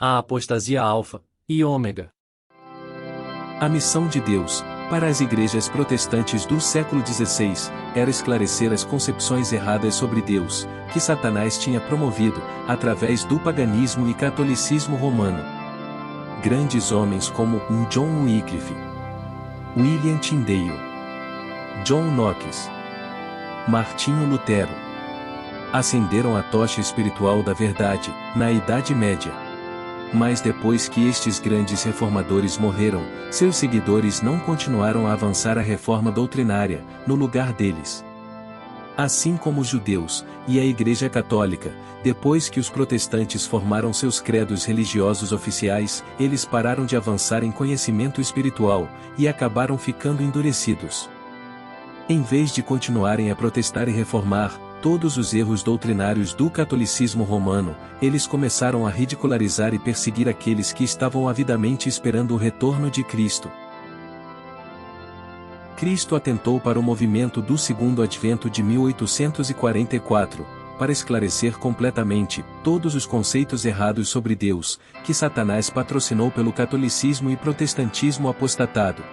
a apostasia alfa e ômega. A missão de Deus, para as igrejas protestantes do século XVI, era esclarecer as concepções erradas sobre Deus, que Satanás tinha promovido, através do paganismo e catolicismo romano. Grandes homens como John Wycliffe, William Tyndale, John Knox, Martinho Lutero acenderam a tocha espiritual da verdade, na Idade Média. Mas depois que estes grandes reformadores morreram, seus seguidores não continuaram a avançar a reforma doutrinária, no lugar deles. Assim como os judeus, e a Igreja Católica, depois que os protestantes formaram seus credos religiosos oficiais, eles pararam de avançar em conhecimento espiritual, e acabaram ficando endurecidos. Em vez de continuarem a protestar e reformar todos os erros doutrinários do catolicismo romano, eles começaram a ridicularizar e perseguir aqueles que estavam avidamente esperando o retorno de Cristo. Cristo atentou para o movimento do Segundo Advento de 1844, para esclarecer completamente todos os conceitos errados sobre Deus, que Satanás patrocinou pelo catolicismo e protestantismo apostatado.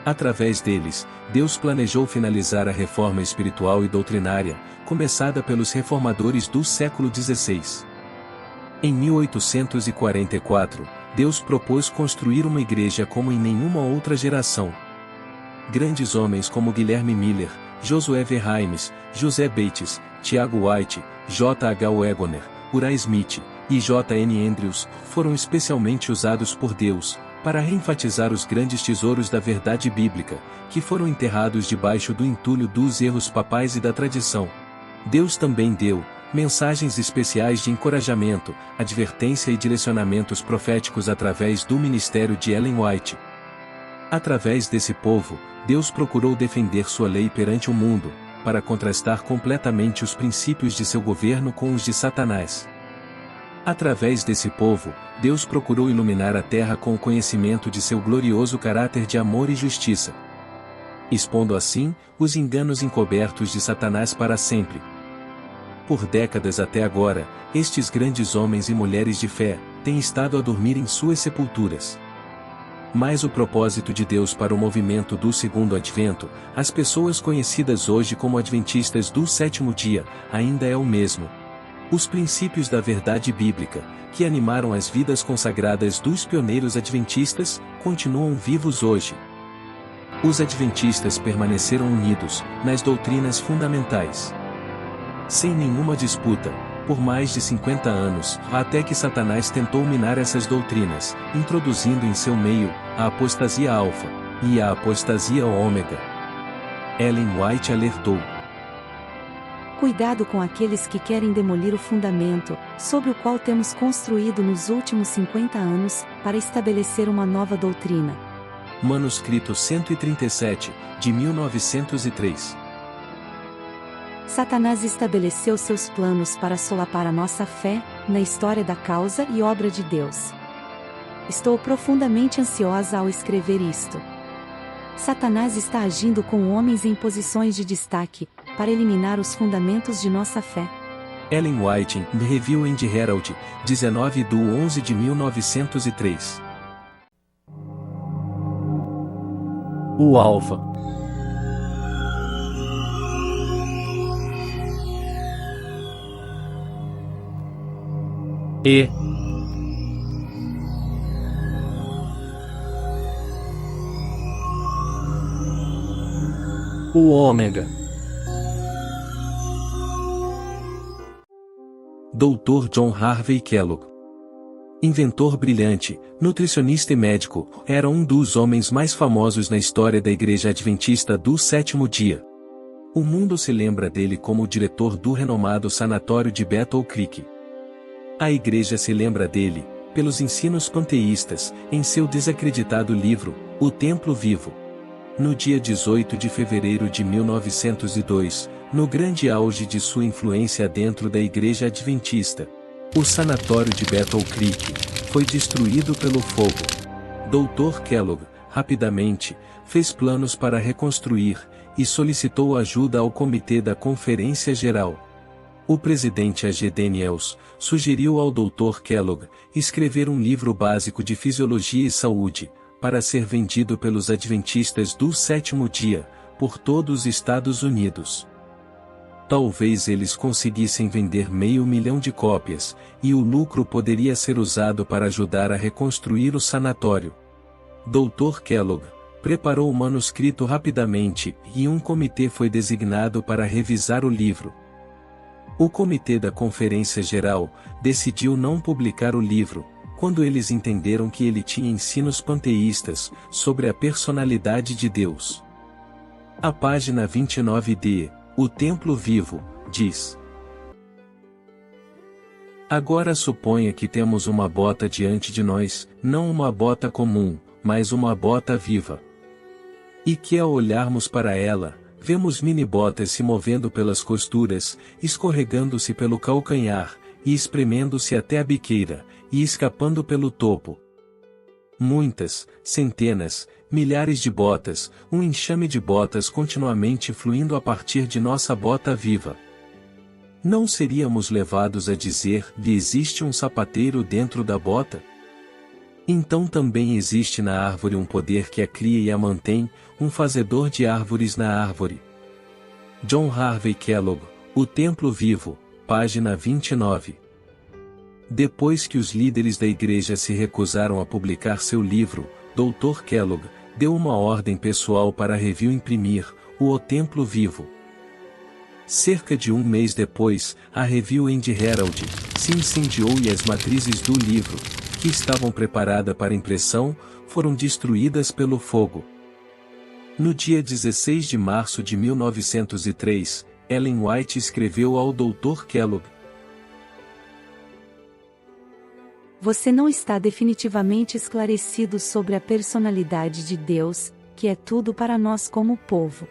Através deles, Deus planejou finalizar a reforma espiritual e doutrinária, começada pelos reformadores do século XVI. Em 1844, Deus propôs construir uma igreja como em nenhuma outra geração. Grandes homens como Guilherme Miller, Josué Verheims, José Bates, Tiago White, J. H. Wagoner, Uriah Smith e J. N. Andrews foram especialmente usados por Deus para reenfatizar os grandes tesouros da verdade bíblica, que foram enterrados debaixo do entulho dos erros papais e da tradição. Deus também deu mensagens especiais de encorajamento, advertência e direcionamentos proféticos através do ministério de Ellen White. Através desse povo, Deus procurou defender sua lei perante o mundo, para contrastar completamente os princípios de seu governo com os de Satanás. Através desse povo, Deus procurou iluminar a terra com o conhecimento de seu glorioso caráter de amor e justiça, expondo assim os enganos encobertos de Satanás para sempre. Por décadas até agora, estes grandes homens e mulheres de fé têm estado a dormir em suas sepulturas. Mas o propósito de Deus para o movimento do Segundo Advento, as pessoas conhecidas hoje como Adventistas do Sétimo Dia, ainda é o mesmo. Os princípios da verdade bíblica, que animaram as vidas consagradas dos pioneiros adventistas, continuam vivos hoje. Os adventistas permaneceram unidos nas doutrinas fundamentais, sem nenhuma disputa, por mais de 50 anos, até que Satanás tentou minar essas doutrinas, introduzindo em seu meio a apostasia alfa e a apostasia ômega. Ellen White alertou: cuidado com aqueles que querem demolir o fundamento, sobre o qual temos construído nos últimos 50 anos, para estabelecer uma nova doutrina. Manuscrito 137, de 1903. Satanás estabeleceu seus planos para solapar a nossa fé na história da causa e obra de Deus. Estou profundamente ansiosa ao escrever isto. Satanás está agindo com homens em posições de destaque, para eliminar os fundamentos de nossa fé. Ellen White, The Review and Herald, 19/11 de 1903. O alfa. E o ômega. Dr. John Harvey Kellogg, inventor brilhante, nutricionista e médico, era um dos homens mais famosos na história da Igreja Adventista do Sétimo Dia. O mundo se lembra dele como o diretor do renomado sanatório de Battle Creek. A Igreja se lembra dele, pelos ensinos panteístas, em seu desacreditado livro, O Templo Vivo. No dia 18 de fevereiro de 1902, no grande auge de sua influência dentro da Igreja Adventista, o sanatório de Battle Creek foi destruído pelo fogo. Dr. Kellogg, rapidamente, fez planos para reconstruir, e solicitou ajuda ao Comitê da Conferência Geral. O presidente A.G. Daniels sugeriu ao Dr. Kellogg escrever um livro básico de fisiologia e saúde, para ser vendido pelos adventistas do sétimo dia, por todos os Estados Unidos. Talvez eles conseguissem vender 500.000 de cópias, e o lucro poderia ser usado para ajudar a reconstruir o sanatório. Dr. Kellogg preparou o manuscrito rapidamente, e um comitê foi designado para revisar o livro. O comitê da Conferência Geral decidiu não publicar o livro, quando eles entenderam que ele tinha ensinos panteístas sobre a personalidade de Deus. A página 29d, O Templo Vivo, diz: Agora suponha que temos uma bota diante de nós, não uma bota comum, mas uma bota viva. E que ao olharmos para ela, vemos mini-botas se movendo pelas costuras, escorregando-se pelo calcanhar, e espremendo-se até a biqueira, e escapando pelo topo. Muitas, centenas, milhares de botas, um enxame de botas continuamente fluindo a partir de nossa bota viva. Não seríamos levados a dizer que existe um sapateiro dentro da bota? Então também existe na árvore um poder que a cria e a mantém, um fazedor de árvores na árvore. John Harvey Kellogg, O Templo Vivo, página 29. Depois que os líderes da igreja se recusaram a publicar seu livro, Dr. Kellogg deu uma ordem pessoal para a Review imprimir O Templo Vivo. Cerca de um mês depois, a Review and Herald se incendiou e as matrizes do livro, que estavam preparadas para impressão, foram destruídas pelo fogo. No dia 16 de março de 1903, Ellen White escreveu ao Dr. Kellogg: Você não está definitivamente esclarecido sobre a personalidade de Deus, que é tudo para nós como povo.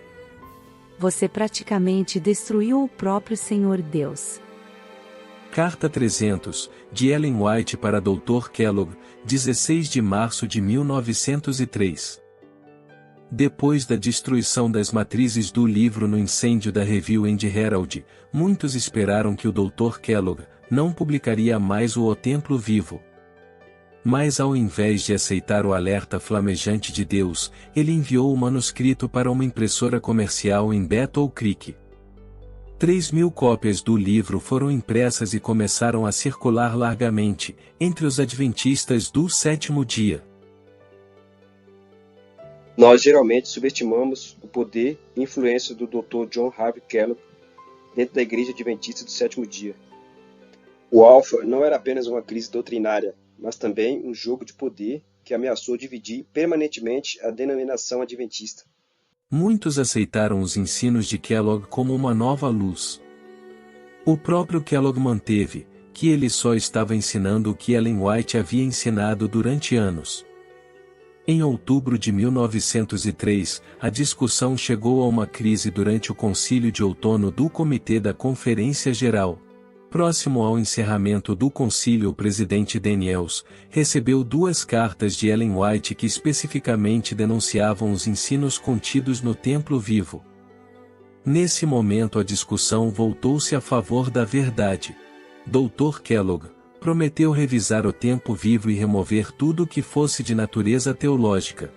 Você praticamente destruiu o próprio Senhor Deus. Carta 300, de Ellen White para Dr. Kellogg, 16 de março de 1903. Depois da destruição das matrizes do livro no incêndio da Review and Herald, muitos esperaram que o Dr. Kellogg não publicaria mais o Templo Vivo. Mas ao invés de aceitar o alerta flamejante de Deus, ele enviou o manuscrito para uma impressora comercial em Battle Creek. 3.000 cópias do livro foram impressas e começaram a circular largamente, entre os adventistas do sétimo dia. Nós geralmente subestimamos o poder e influência do Dr. John Harvey Kellogg dentro da Igreja Adventista do Sétimo Dia. O Alfa não era apenas uma crise doutrinária, mas também um jogo de poder que ameaçou dividir permanentemente a denominação adventista. Muitos aceitaram os ensinos de Kellogg como uma nova luz. O próprio Kellogg manteve que ele só estava ensinando o que Ellen White havia ensinado durante anos. Em outubro de 1903, a discussão chegou a uma crise durante o concílio de outono do Comitê da Conferência Geral. Próximo ao encerramento do concílio, o presidente Daniels recebeu 2 cartas de Ellen White que especificamente denunciavam os ensinos contidos no Templo Vivo. Nesse momento a discussão voltou-se a favor da verdade. Dr. Kellogg prometeu revisar o Templo Vivo e remover tudo que fosse de natureza teológica.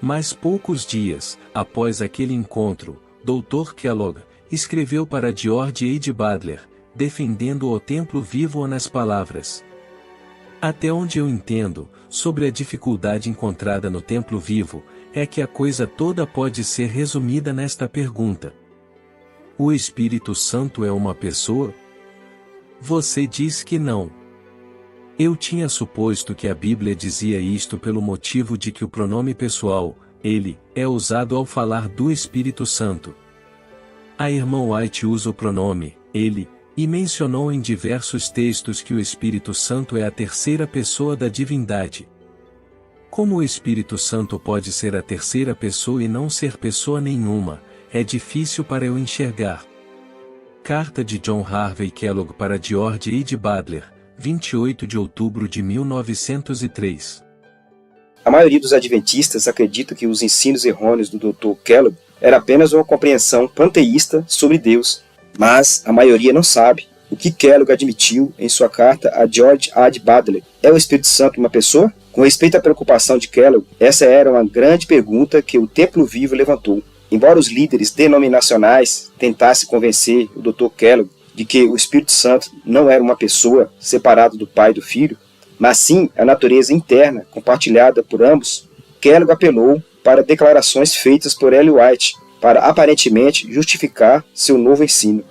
Mas poucos dias após aquele encontro, Dr. Kellogg escreveu para George H. Badler, defendendo o Templo Vivo nas palavras: Até onde eu entendo, sobre a dificuldade encontrada no Templo Vivo, é que a coisa toda pode ser resumida nesta pergunta: o Espírito Santo é uma pessoa? Você diz que não. Eu tinha suposto que a Bíblia dizia isto pelo motivo de que o pronome pessoal, ele, é usado ao falar do Espírito Santo. A irmã White usa o pronome, ele, e mencionou em diversos textos que o Espírito Santo é a terceira pessoa da divindade. Como o Espírito Santo pode ser a terceira pessoa e não ser pessoa nenhuma, é difícil para eu enxergar. Carta de John Harvey Kellogg para George H. Badler, 28 de outubro de 1903. A maioria dos adventistas acredita que os ensinos errôneos do Dr. Kellogg era apenas uma compreensão panteísta sobre Deus, mas a maioria não sabe o que Kellogg admitiu em sua carta a George Ad Butler. É o Espírito Santo uma pessoa? Com respeito à preocupação de Kellogg, essa era uma grande pergunta que o Templo Vivo levantou. Embora os líderes denominacionais tentassem convencer o Dr. Kellogg de que o Espírito Santo não era uma pessoa separada do Pai e do Filho, mas sim a natureza interna compartilhada por ambos, Kellogg apelou para declarações feitas por Ellen White para aparentemente justificar seu novo ensino.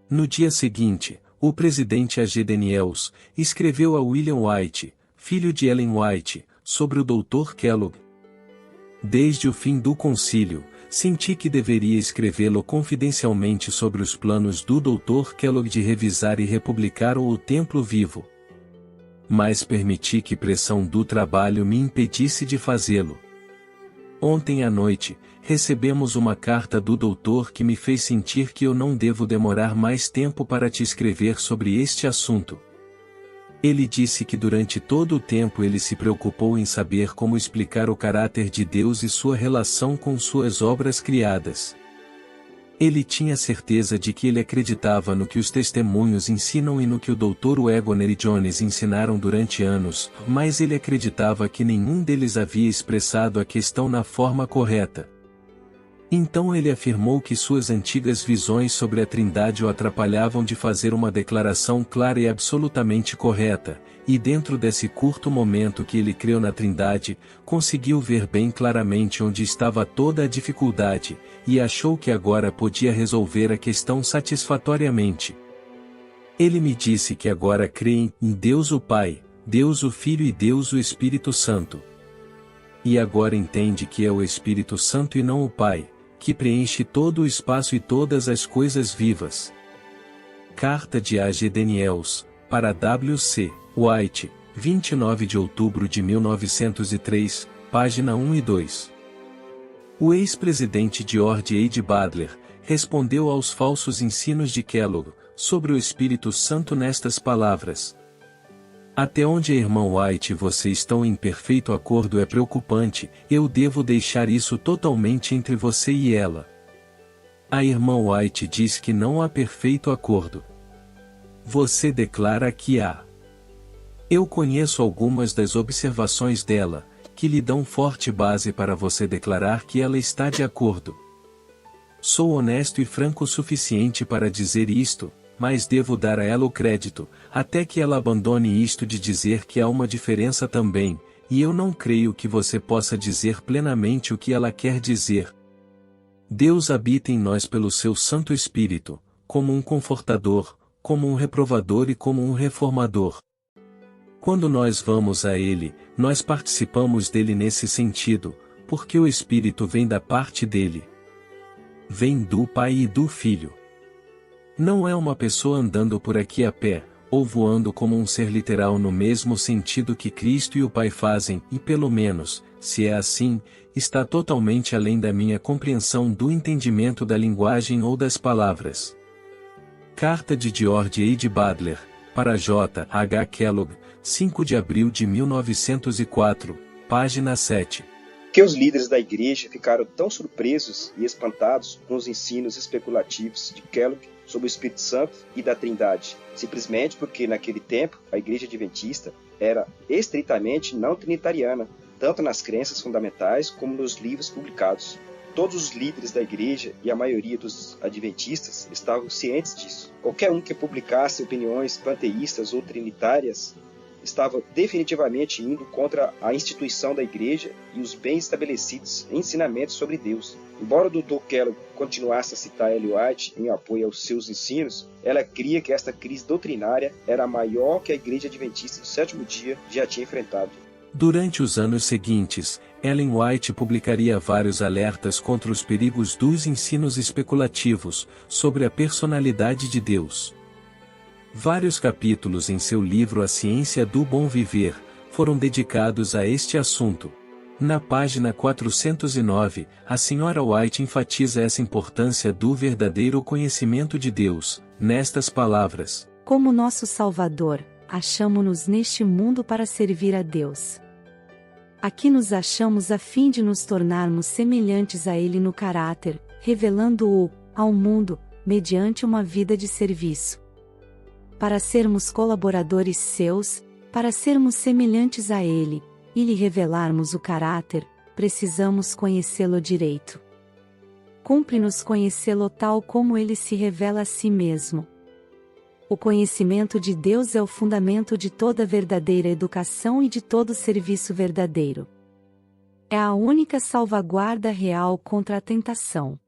No dia seguinte, o presidente A. G. Daniels escreveu a William White, filho de Ellen White, sobre o Dr. Kellogg. Desde o fim do concílio, senti que deveria escrevê-lo confidencialmente sobre os planos do Dr. Kellogg de revisar e republicar o Templo Vivo. Mas permiti que pressão do trabalho me impedisse de fazê-lo. Ontem à noite, recebemos uma carta do doutor que me fez sentir que eu não devo demorar mais tempo para te escrever sobre este assunto. Ele disse que durante todo o tempo ele se preocupou em saber como explicar o caráter de Deus e sua relação com suas obras criadas. Ele tinha certeza de que ele acreditava no que os testemunhos ensinam e no que o Dr. Waggoner e Jones ensinaram durante anos, mas ele acreditava que nenhum deles havia expressado a questão na forma correta. Então ele afirmou que suas antigas visões sobre a Trindade o atrapalhavam de fazer uma declaração clara e absolutamente correta, e dentro desse curto momento que ele creu na Trindade, conseguiu ver bem claramente onde estava toda a dificuldade, e achou que agora podia resolver a questão satisfatoriamente. Ele me disse que agora crê em Deus o Pai, Deus o Filho e Deus o Espírito Santo. E agora entende que é o Espírito Santo e não o Pai, que preenche todo o espaço e todas as coisas vivas. Carta de A. G. Daniels, para W. C. White, 29 de outubro de 1903, página 1 e 2. O ex-presidente George H. Butler respondeu aos falsos ensinos de Kellogg sobre o Espírito Santo nestas palavras: até onde a irmã White e você estão em perfeito acordo é preocupante, eu devo deixar isso totalmente entre você e ela. A irmã White diz que não há perfeito acordo. Você declara que há. Eu conheço algumas das observações dela, que lhe dão forte base para você declarar que ela está de acordo. Sou honesto e franco o suficiente para dizer isto, mas devo dar a ela o crédito, até que ela abandone isto de dizer que há uma diferença também, e eu não creio que você possa dizer plenamente o que ela quer dizer. Deus habita em nós pelo seu Santo Espírito, como um confortador, como um reprovador e como um reformador. Quando nós vamos a Ele, nós participamos dele nesse sentido, porque o Espírito vem da parte dele. Vem do Pai e do Filho. Não é uma pessoa andando por aqui a pé, ou voando como um ser literal no mesmo sentido que Cristo e o Pai fazem, e pelo menos, se é assim, está totalmente além da minha compreensão do entendimento da linguagem ou das palavras. Carta de George H. Butler, para J. H. Kellogg, 5 de abril de 1904, página 7. Que os líderes da igreja ficaram tão surpresos e espantados com os ensinos especulativos de Kellogg sobre o Espírito Santo e da Trindade, simplesmente porque naquele tempo a igreja adventista era estritamente não trinitariana, tanto nas crenças fundamentais como nos livros publicados. Todos os líderes da igreja e a maioria dos adventistas estavam cientes disso. Qualquer um que publicasse opiniões panteístas ou trinitárias estava definitivamente indo contra a instituição da igreja e os bem estabelecidos ensinamentos sobre Deus. Embora o Dr. Kellogg continuasse a citar Ellen White em apoio aos seus ensinos, ela cria que esta crise doutrinária era a maior que a igreja adventista do sétimo dia já tinha enfrentado. Durante os anos seguintes, Ellen White publicaria vários alertas contra os perigos dos ensinos especulativos sobre a personalidade de Deus. Vários capítulos em seu livro A Ciência do Bom Viver foram dedicados a este assunto. Na página 409, a Sra. White enfatiza essa importância do verdadeiro conhecimento de Deus, nestas palavras: como nosso Salvador, achamo-nos neste mundo para servir a Deus. Aqui nos achamos a fim de nos tornarmos semelhantes a Ele no caráter, revelando-o, ao mundo, mediante uma vida de serviço. Para sermos colaboradores seus, para sermos semelhantes a Ele, e lhe revelarmos o caráter, precisamos conhecê-lo direito. Cumpre-nos conhecê-lo tal como Ele se revela a si mesmo. O conhecimento de Deus é o fundamento de toda verdadeira educação e de todo serviço verdadeiro. É a única salvaguarda real contra a tentação.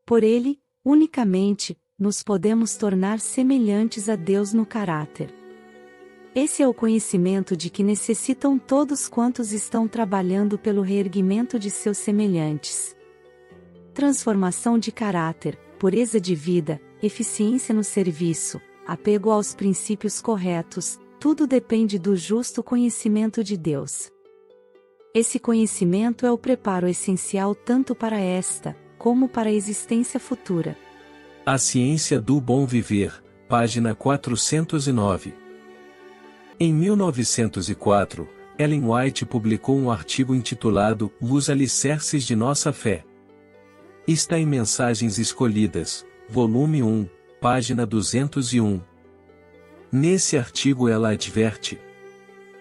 Por ele, unicamente, nos podemos tornar semelhantes a Deus no caráter. Esse é o conhecimento de que necessitam todos quantos estão trabalhando pelo reerguimento de seus semelhantes. Transformação de caráter, pureza de vida, eficiência no serviço, apego aos princípios corretos, tudo depende do justo conhecimento de Deus. Esse conhecimento é o preparo essencial tanto para esta, como para a existência futura. A Ciência do Bom Viver, página 409. Em 1904, Ellen White publicou um artigo intitulado Os Alicerces de Nossa Fé. Está em Mensagens Escolhidas, volume 1, página 201. Nesse artigo ela adverte: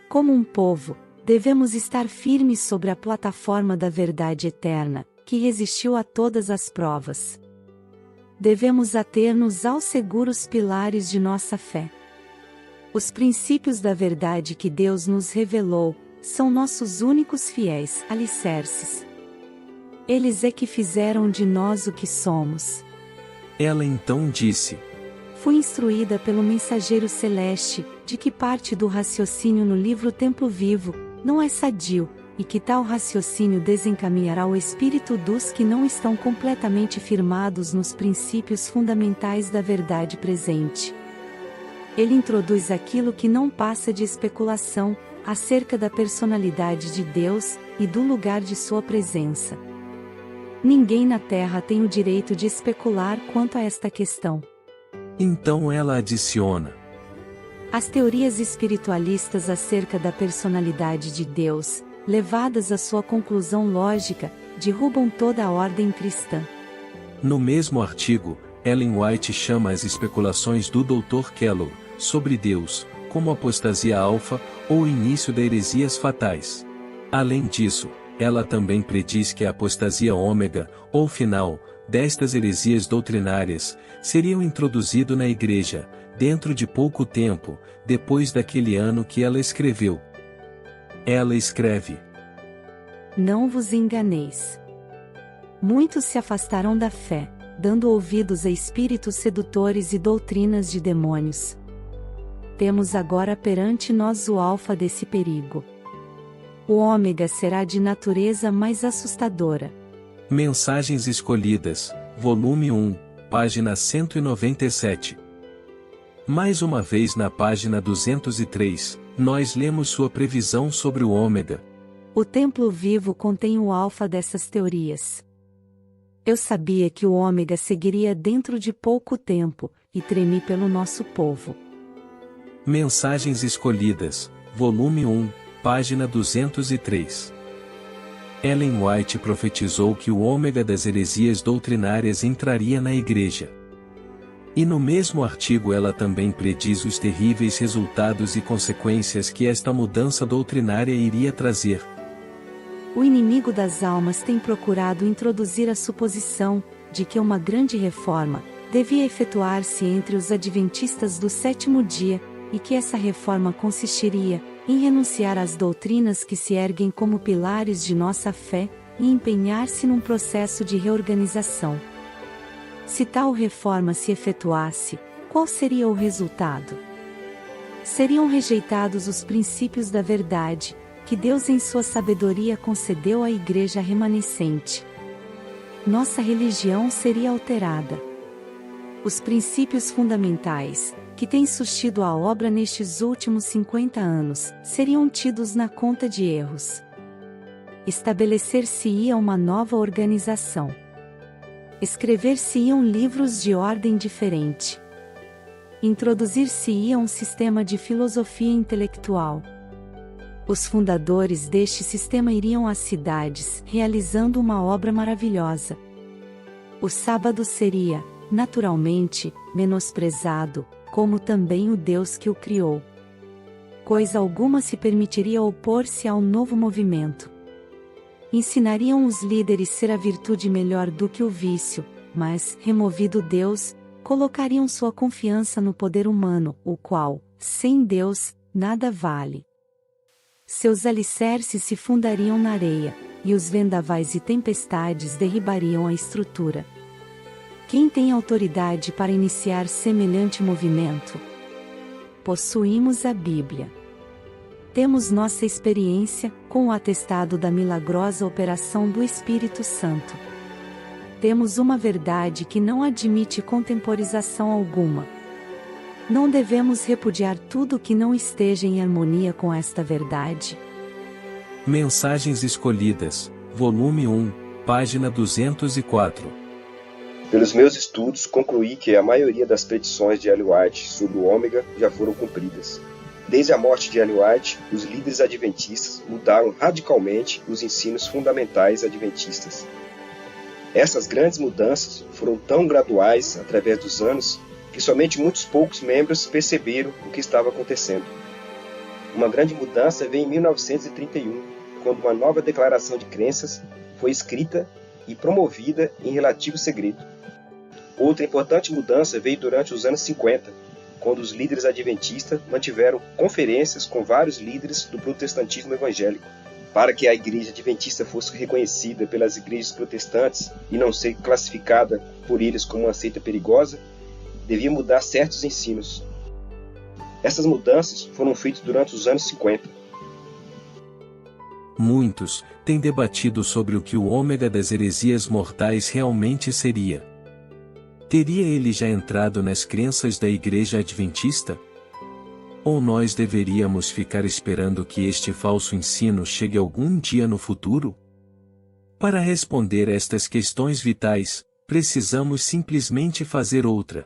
como um povo, devemos estar firmes sobre a plataforma da verdade eterna, que resistiu a todas as provas. Devemos ater-nos aos seguros pilares de nossa fé. Os princípios da verdade que Deus nos revelou, são nossos únicos fiéis alicerces. Eles é que fizeram de nós o que somos. Ela então disse: fui instruída pelo mensageiro celeste, de que parte do raciocínio no livro Templo Vivo, não é sadio, e que tal raciocínio desencaminhará o espírito dos que não estão completamente firmados nos princípios fundamentais da verdade presente. Ele introduz aquilo que não passa de especulação, acerca da personalidade de Deus, e do lugar de sua presença. Ninguém na Terra tem o direito de especular quanto a esta questão. Então ela adiciona: as teorias espiritualistas acerca da personalidade de Deus, levadas à sua conclusão lógica, derrubam toda a ordem cristã. No mesmo artigo, Ellen White chama as especulações do Dr. Kellogg sobre Deus como apostasia alfa ou início de heresias fatais. Além disso, ela também prediz que a apostasia ômega, ou final, destas heresias doutrinárias, seriam introduzido na Igreja, dentro de pouco tempo, depois daquele ano que ela escreveu. Ela escreve: não vos enganeis. Muitos se afastarão da fé, dando ouvidos a espíritos sedutores e doutrinas de demônios. Temos agora perante nós o alfa desse perigo. O ômega será de natureza mais assustadora. Mensagens Escolhidas, volume 1, página 197. Mais uma vez na página 203, nós lemos sua previsão sobre o ômega. O Templo Vivo contém o alfa dessas teorias. Eu sabia que o ômega seguiria dentro de pouco tempo, e tremi pelo nosso povo. Mensagens Escolhidas, volume 1, página 203. Ellen White profetizou que o ômega das heresias doutrinárias entraria na Igreja. E no mesmo artigo ela também prediz os terríveis resultados e consequências que esta mudança doutrinária iria trazer. O inimigo das almas tem procurado introduzir a suposição de que uma grande reforma devia efetuar-se entre os adventistas do sétimo dia, e que essa reforma consistiria em renunciar às doutrinas que se erguem como pilares de nossa fé, e empenhar-se num processo de reorganização. Se tal reforma se efetuasse, qual seria o resultado? Seriam rejeitados os princípios da verdade, que Deus em sua sabedoria concedeu à Igreja remanescente. Nossa religião seria alterada. Os princípios fundamentais, que têm sustido a obra nestes últimos 50 anos, seriam tidos na conta de erros. Estabelecer-se-ia uma nova organização. Escrever-se-iam livros de ordem diferente. Introduzir-se-ia um sistema de filosofia intelectual. Os fundadores deste sistema iriam às cidades, realizando uma obra maravilhosa. O sábado seria naturalmente, menosprezado, como também o Deus que o criou. Coisa alguma se permitiria opor-se ao novo movimento. Ensinariam os líderes ser a virtude melhor do que o vício, mas, removido Deus, colocariam sua confiança no poder humano, o qual, sem Deus, nada vale. Seus alicerces se fundariam na areia, e os vendavais e tempestades derribariam a estrutura. Quem tem autoridade para iniciar semelhante movimento? Possuímos a Bíblia. Temos nossa experiência, com o atestado da milagrosa operação do Espírito Santo. Temos uma verdade que não admite contemporização alguma. Não devemos repudiar tudo que não esteja em harmonia com esta verdade. Mensagens Escolhidas, volume 1, página 204. Pelos meus estudos, concluí que a maioria das predições de Ellen White sobre o ômega já foram cumpridas. Desde a morte de Ellen White, os líderes adventistas mudaram radicalmente os ensinos fundamentais adventistas. Essas grandes mudanças foram tão graduais através dos anos que somente muitos poucos membros perceberam o que estava acontecendo. Uma grande mudança veio em 1931, quando uma nova declaração de crenças foi escrita e promovida em relativo segredo. Outra importante mudança veio durante os anos 50, quando os líderes adventistas mantiveram conferências com vários líderes do protestantismo evangélico. Para que a igreja adventista fosse reconhecida pelas igrejas protestantes e não ser classificada por eles como uma seita perigosa, devia mudar certos ensinos. Essas mudanças foram feitas durante os anos 50. Muitos têm debatido sobre o que o ômega das heresias mortais realmente seria. Teria ele já entrado nas crenças da Igreja Adventista? Ou nós deveríamos ficar esperando que este falso ensino chegue algum dia no futuro? Para responder a estas questões vitais, precisamos simplesmente fazer outra.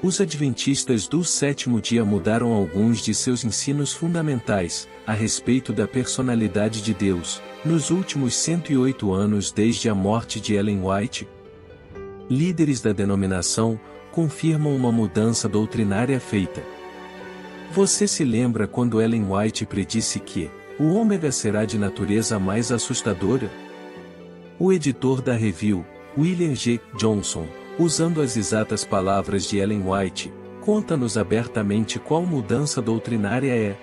Os adventistas do sétimo dia mudaram alguns de seus ensinos fundamentais, a respeito da personalidade de Deus, nos últimos 108 anos desde a morte de Ellen White. Líderes da denominação confirmam uma mudança doutrinária feita. Você se lembra quando Ellen White predisse que o ômega será de natureza mais assustadora? O editor da Review, William G. Johnson, usando as exatas palavras de Ellen White, conta-nos abertamente qual mudança doutrinária é.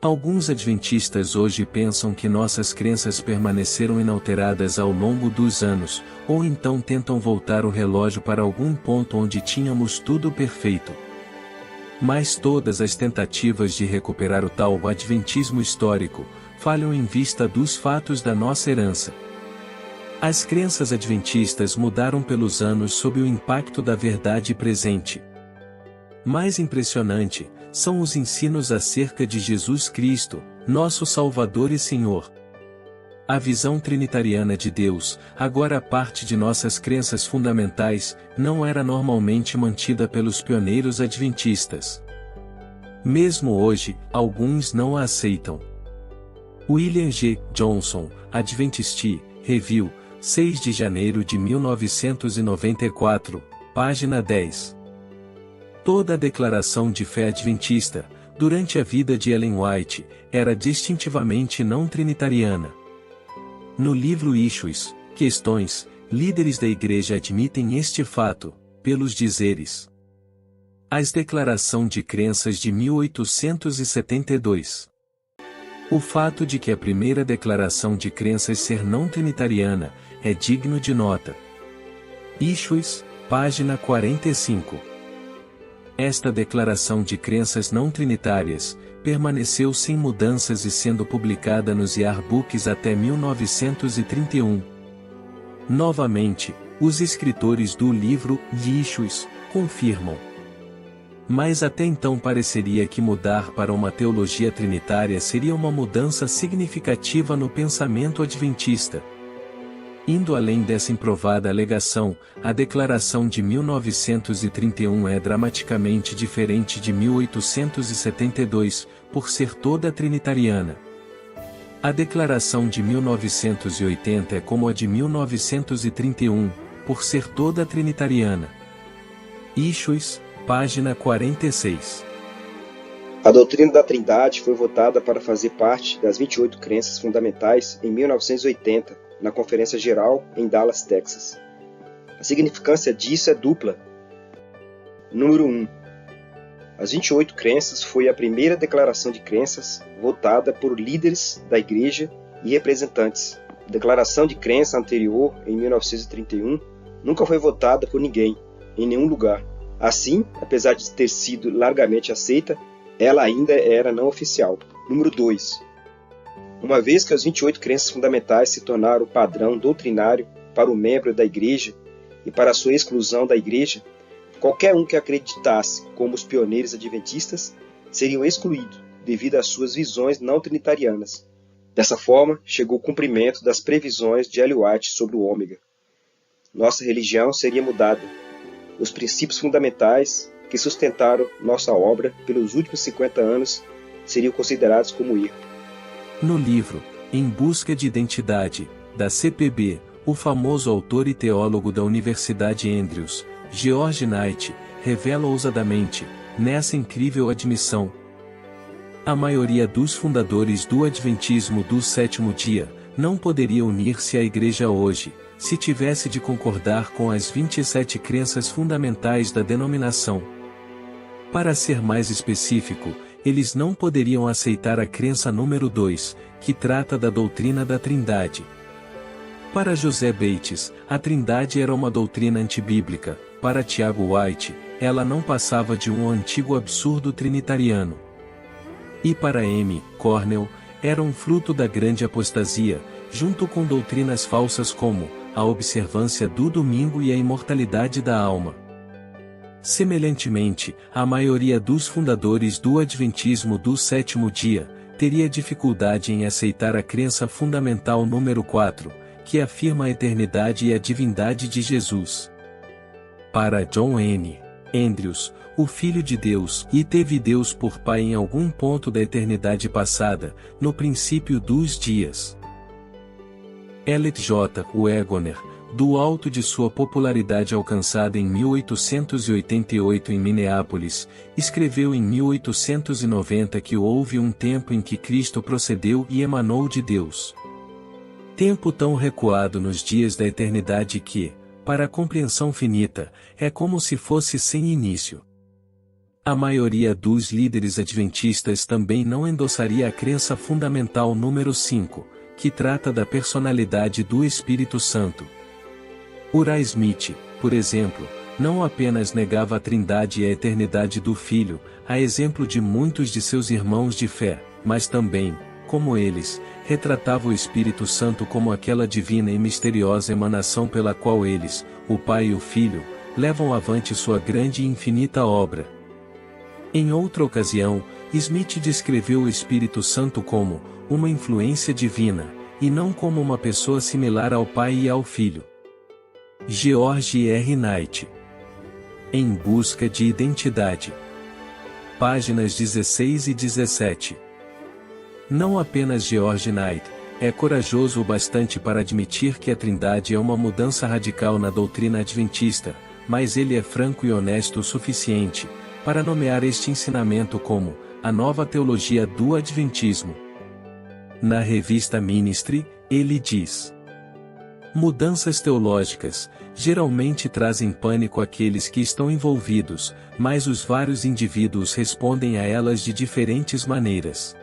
Alguns adventistas hoje pensam que nossas crenças permaneceram inalteradas ao longo dos anos, ou então tentam voltar o relógio para algum ponto onde tínhamos tudo perfeito. Mas todas as tentativas de recuperar o tal adventismo histórico falham em vista dos fatos da nossa herança. As crenças adventistas mudaram pelos anos sob o impacto da verdade presente. Mais impressionante são os ensinos acerca de Jesus Cristo, nosso Salvador e Senhor. A visão trinitariana de Deus, agora parte de nossas crenças fundamentais, não era normalmente mantida pelos pioneiros adventistas. Mesmo hoje, alguns não a aceitam. William G. Johnson, Adventist Review, 6 de janeiro de 1994, página 10. Toda a declaração de fé adventista, durante a vida de Ellen White, era distintivamente não trinitariana. No livro Issues, Questões, líderes da igreja admitem este fato, pelos dizeres. As declaração de crenças de 1872. O fato de que a primeira declaração de crenças ser não trinitariana, é digno de nota. Issues, página 45. Esta declaração de crenças não trinitárias, permaneceu sem mudanças e sendo publicada nos Yearbooks até 1931. Novamente, os escritores do livro Issues confirmam. Mas até então pareceria que mudar para uma teologia trinitária seria uma mudança significativa no pensamento adventista. Indo além dessa improvada alegação, a declaração de 1931 é dramaticamente diferente de 1872, por ser toda trinitariana. A declaração de 1980 é como a de 1931, por ser toda trinitariana. Issues, página 46. A doutrina da Trindade foi votada para fazer parte das 28 crenças fundamentais em 1980, na Conferência Geral em Dallas, Texas. A significância disso é dupla. Número 1. As 28 crenças foi a primeira declaração de crenças votada por líderes da Igreja e representantes. A declaração de crença anterior, em 1931, nunca foi votada por ninguém, em nenhum lugar. Assim, apesar de ter sido largamente aceita, ela ainda era não oficial. Número 2. Uma vez que as 28 crenças fundamentais se tornaram o padrão doutrinário para o membro da Igreja e para a sua exclusão da Igreja, qualquer um que acreditasse como os pioneiros adventistas seriam excluídos devido às suas visões não trinitarianas. Dessa forma, chegou o cumprimento das previsões de Ellen White sobre o ômega. Nossa religião seria mudada. Os princípios fundamentais que sustentaram nossa obra pelos últimos 50 anos seriam considerados como erro. No livro Em Busca de Identidade, da CPB, o famoso autor e teólogo da Universidade Andrews, George Knight, revela ousadamente, nessa incrível admissão: a maioria dos fundadores do Adventismo do sétimo dia não poderia unir-se à Igreja hoje, se tivesse de concordar com as 27 crenças fundamentais da denominação. Para ser mais específico, eles não poderiam aceitar a crença número 2, que trata da doutrina da Trindade. Para José Bates, a Trindade era uma doutrina antibíblica. Para Tiago White, ela não passava de um antigo absurdo trinitariano. E para M. Cornell, era um fruto da grande apostasia, junto com doutrinas falsas como a observância do domingo e a imortalidade da alma. Semelhantemente, a maioria dos fundadores do Adventismo do sétimo dia teria dificuldade em aceitar a crença fundamental número 4, que afirma a eternidade e a divindade de Jesus. Para John N. Andrews, o Filho de Deus, e teve Deus por Pai em algum ponto da eternidade passada, no princípio dos dias. Elliot J. Wagoner, do alto de sua popularidade alcançada em 1888 em Minneapolis, escreveu em 1890 que houve um tempo em que Cristo procedeu e emanou de Deus. Tempo tão recuado nos dias da eternidade que, para a compreensão finita, é como se fosse sem início. A maioria dos líderes adventistas também não endossaria a crença fundamental número 5, que trata da personalidade do Espírito Santo. Uriah Smith, por exemplo, não apenas negava a Trindade e a eternidade do Filho, a exemplo de muitos de seus irmãos de fé, mas também, como eles, retratava o Espírito Santo como aquela divina e misteriosa emanação pela qual eles, o Pai e o Filho, levam avante sua grande e infinita obra. Em outra ocasião, Smith descreveu o Espírito Santo como uma influência divina, e não como uma pessoa similar ao Pai e ao Filho. George R. Knight. Em Busca de Identidade. Páginas 16 e 17. Não apenas George Knight é corajoso o bastante para admitir que a Trindade é uma mudança radical na doutrina adventista, mas ele é franco e honesto o suficiente para nomear este ensinamento como a nova teologia do Adventismo. Na revista Ministry, ele diz: mudanças teológicas geralmente trazem pânico àqueles que estão envolvidos, mas os vários indivíduos respondem a elas de diferentes maneiras.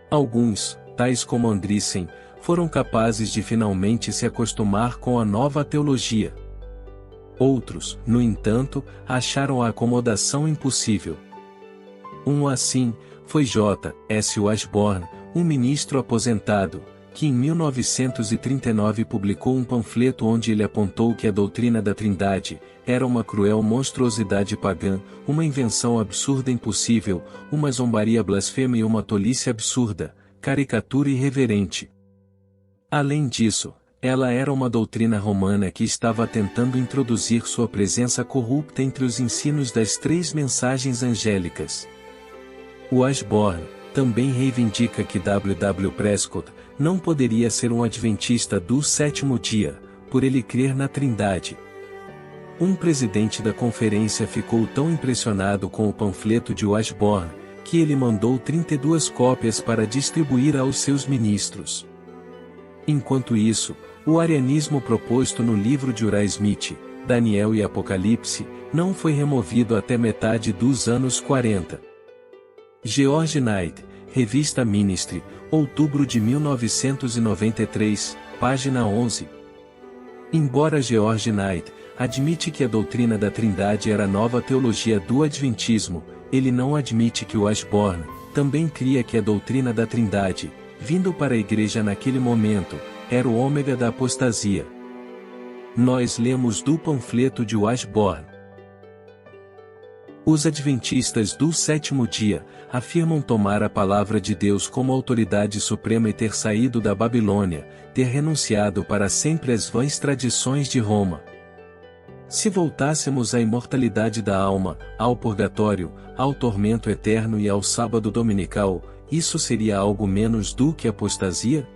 Alguns, tais como Andreessen, foram capazes de finalmente se acostumar com a nova teologia. Outros, no entanto, acharam a acomodação impossível. Um assim, foi J. S. Washburn, um ministro aposentado, que em 1939 publicou um panfleto onde ele apontou que a doutrina da Trindade era uma cruel monstruosidade pagã, uma invenção absurda impossível, uma zombaria blasfema e uma tolice absurda, caricatura irreverente. Além disso, ela era uma doutrina romana que estava tentando introduzir sua presença corrupta entre os ensinos das 3 mensagens angélicas. Washburn também reivindica que W. W. Prescott não poderia ser um adventista do sétimo dia, por ele crer na Trindade. Um presidente da conferência ficou tão impressionado com o panfleto de Washburn, que ele mandou 32 cópias para distribuir aos seus ministros. Enquanto isso, o arianismo proposto no livro de Uriah Smith, Daniel e Apocalipse, não foi removido até metade dos anos 40. George Knight, Revista Ministry, outubro de 1993, página 11. Embora George Knight admite que a doutrina da Trindade era a nova teologia do Adventismo, ele não admite que Washburn também cria que a doutrina da Trindade, vindo para a igreja naquele momento, era o ômega da apostasia. Nós lemos do panfleto de Washburn. Os adventistas do sétimo dia afirmam tomar a palavra de Deus como autoridade suprema e ter saído da Babilônia, ter renunciado para sempre às vãs tradições de Roma. Se voltássemos à imortalidade da alma, ao purgatório, ao tormento eterno e ao sábado dominical, isso seria algo menos do que apostasia?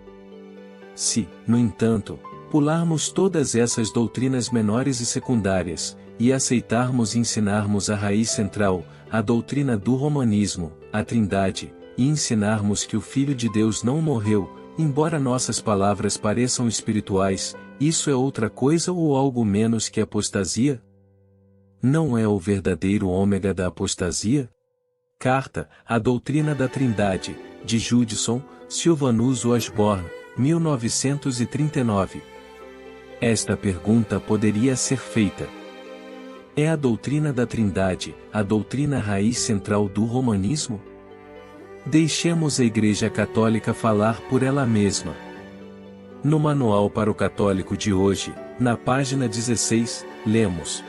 Se, no entanto, pularmos todas essas doutrinas menores e secundárias, e aceitarmos e ensinarmos a raiz central, a doutrina do romanismo, a Trindade, e ensinarmos que o Filho de Deus não morreu, embora nossas palavras pareçam espirituais, isso é outra coisa ou algo menos que apostasia? Não é o verdadeiro ômega da apostasia? Carta, A Doutrina da Trindade, de Judson, Sylvanus Washburn, 1939. Esta pergunta poderia ser feita. É a doutrina da Trindade, a doutrina raiz central do romanismo? Deixemos a Igreja Católica falar por ela mesma. No Manual para o Católico de hoje, na página 16, lemos: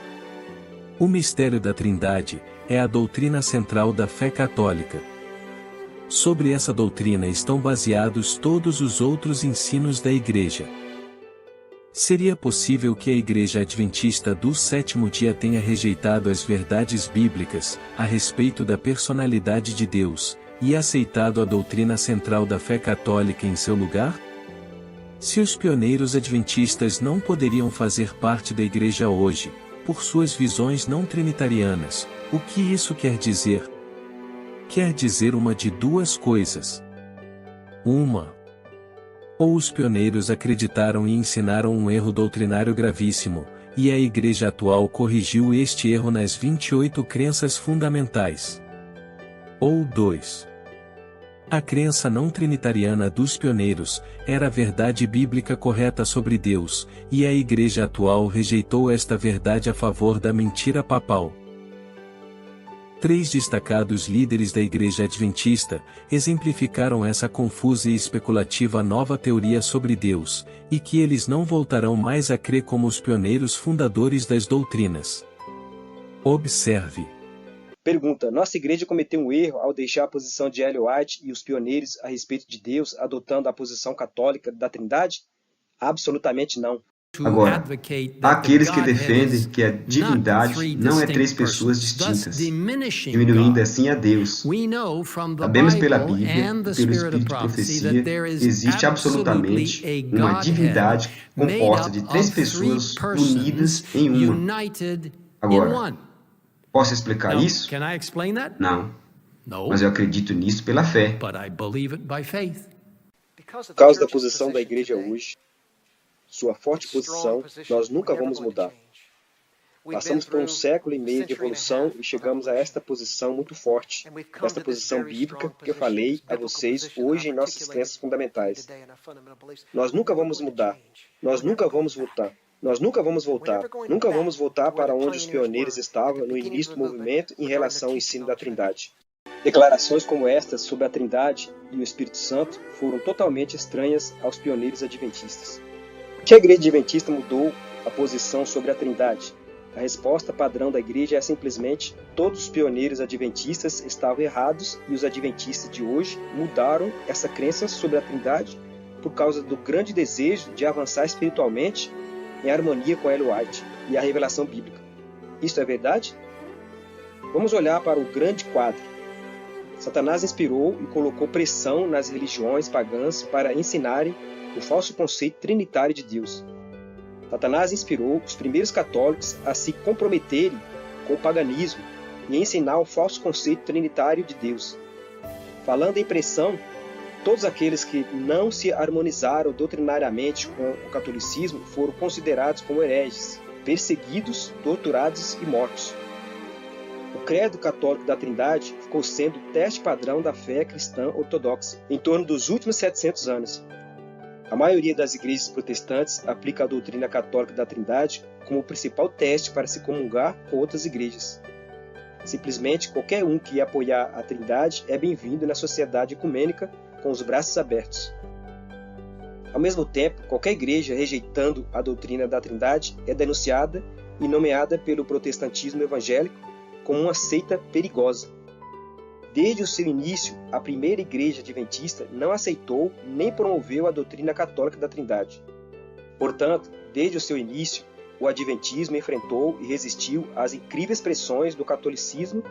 o mistério da Trindade é a doutrina central da fé católica. Sobre essa doutrina estão baseados todos os outros ensinos da Igreja. Seria possível que a Igreja Adventista do sétimo dia tenha rejeitado as verdades bíblicas a respeito da personalidade de Deus, e aceitado a doutrina central da fé católica em seu lugar? Se os pioneiros adventistas não poderiam fazer parte da Igreja hoje, por suas visões não trinitarianas, o que isso quer dizer? Quer dizer uma de duas coisas. Ou os pioneiros acreditaram e ensinaram um erro doutrinário gravíssimo, e a Igreja atual corrigiu este erro nas 28 crenças fundamentais. Ou 2. A crença não trinitariana dos pioneiros era a verdade bíblica correta sobre Deus, e a Igreja atual rejeitou esta verdade a favor da mentira papal. 3 destacados líderes da Igreja Adventista exemplificaram essa confusa e especulativa nova teoria sobre Deus, e que eles não voltarão mais a crer como os pioneiros fundadores das doutrinas. Observe. Pergunta: nossa igreja cometeu um erro ao deixar a posição de Ellen White e os pioneiros a respeito de Deus, adotando a posição católica da Trindade? Absolutamente não. Agora, há aqueles que defendem que a divindade não é 3 pessoas distintas, diminuindo assim a Deus. Sabemos pela Bíblia e pelo Espírito de Profecia existe absolutamente uma divindade composta de 3 pessoas unidas em uma. Agora, posso explicar isso? Não. Mas eu acredito nisso pela fé. Por causa da posição da igreja hoje, sua forte posição, nós nunca vamos mudar. Passamos por 1 século e meio de evolução e chegamos a esta posição muito forte, esta posição bíblica que eu falei a vocês hoje em nossas crenças fundamentais. Nós nunca vamos mudar. Nós nunca vamos voltar. Nós nunca vamos voltar. Nunca vamos voltar para onde os pioneiros estavam no início do movimento em relação ao ensino da Trindade. Declarações como estas sobre a Trindade e o Espírito Santo foram totalmente estranhas aos pioneiros adventistas. Por que a Igreja Adventista mudou a posição sobre a Trindade? A resposta padrão da Igreja é simplesmente: todos os pioneiros adventistas estavam errados e os adventistas de hoje mudaram essa crença sobre a Trindade por causa do grande desejo de avançar espiritualmente em harmonia com Ellen White e a revelação bíblica. Isso é verdade? Vamos olhar para o grande quadro. Satanás inspirou e colocou pressão nas religiões pagãs para ensinarem o falso conceito trinitário de Deus. Satanás inspirou os primeiros católicos a se comprometerem com o paganismo e a ensinar o falso conceito trinitário de Deus. Falando em pressão, todos aqueles que não se harmonizaram doutrinariamente com o catolicismo foram considerados como hereges, perseguidos, torturados e mortos. O credo católico da Trindade ficou sendo o teste padrão da fé cristã ortodoxa em torno dos últimos 700 anos. A maioria das igrejas protestantes aplica a doutrina católica da Trindade como o principal teste para se comungar com outras igrejas. Simplesmente qualquer um que apoiar a Trindade é bem-vindo na sociedade ecumênica com os braços abertos. Ao mesmo tempo, qualquer igreja rejeitando a doutrina da Trindade é denunciada e nomeada pelo protestantismo evangélico como uma seita perigosa. Desde o seu início, a primeira igreja adventista não aceitou nem promoveu a doutrina católica da Trindade. Portanto, desde o seu início, o adventismo enfrentou e resistiu às incríveis pressões do catolicismo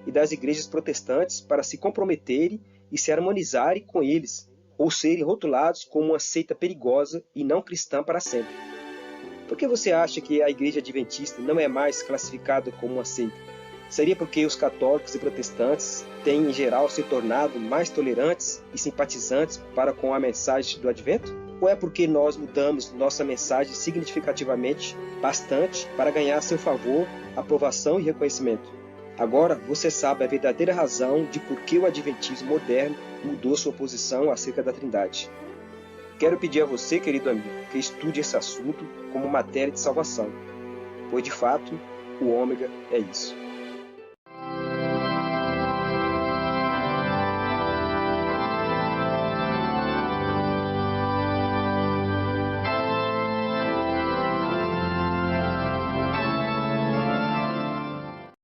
e das igrejas protestantes para se comprometerem e se harmonizarem com eles, ou serem rotulados como uma seita perigosa e não cristã para sempre. Por que você acha que a igreja adventista não é mais classificada como uma seita? Seria porque os católicos e protestantes têm, em geral, se tornado mais tolerantes e simpatizantes para com a mensagem do Advento? Ou é porque nós mudamos nossa mensagem significativamente, bastante, para ganhar seu favor, aprovação e reconhecimento? Agora você sabe a verdadeira razão de por que o adventismo moderno mudou sua posição acerca da Trindade. Quero pedir a você, querido amigo, que estude esse assunto como matéria de salvação, pois de fato o ômega é isso.